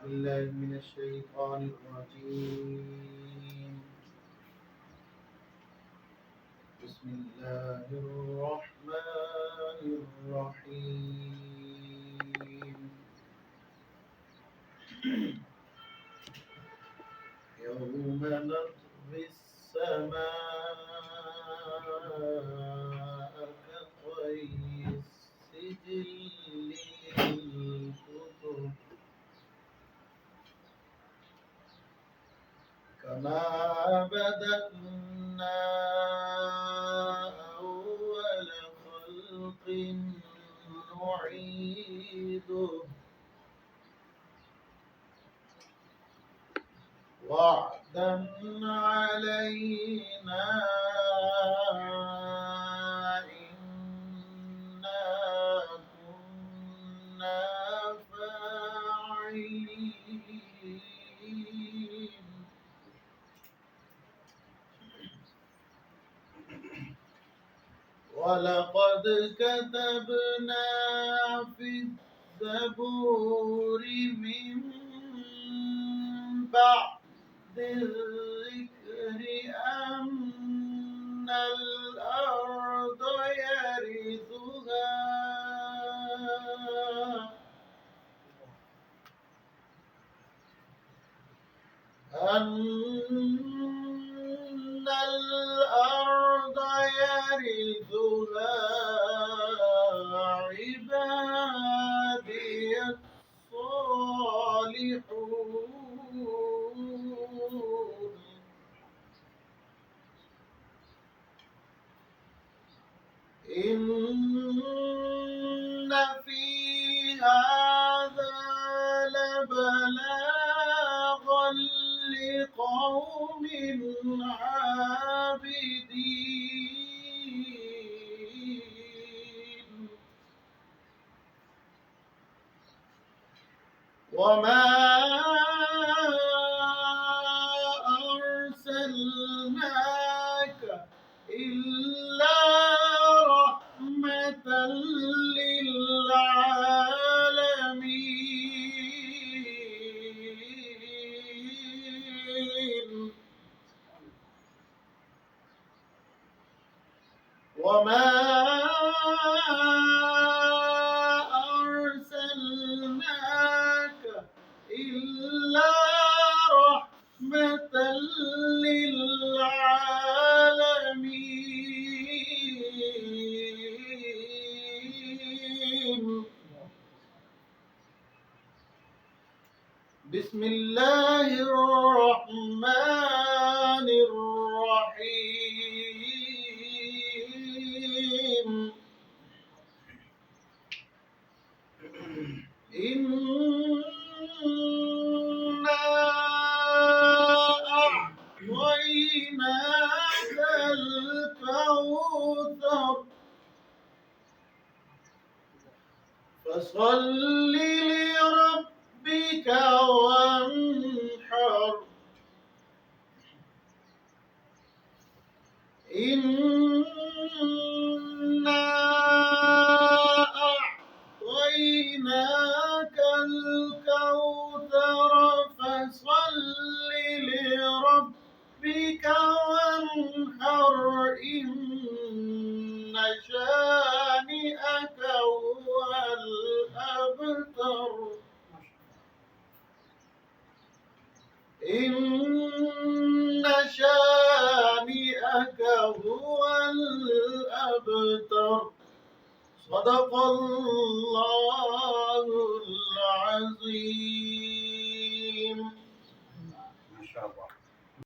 بالله من الشيطان الرجيم. بسم الله الرحمن الرحيم. يوم نطوي السماء كطي السجل للكتب كما بدأنا أول خلق نعيده وعدا علينا إنا كنا فاعلين. ولقد كتبنا في الزبور من بعد الذكر أن الأرض يرثها عبادي الصالحون. إن في هذا لبلاغا لقوم عابدين. وما أرسلناك إلا رحمة للعالمين. وما أرسلناك إلا رحمة للعالمين. بسم الله الرحمن الرحيم. إنا أعطيناك الكوثر فصل لربك وانحر إنا أعطيناك الكوثر فصل لربك وانحر إن شانئك هو الأبتر. إن شانئك هو الأبتر. صدق الله العظيم.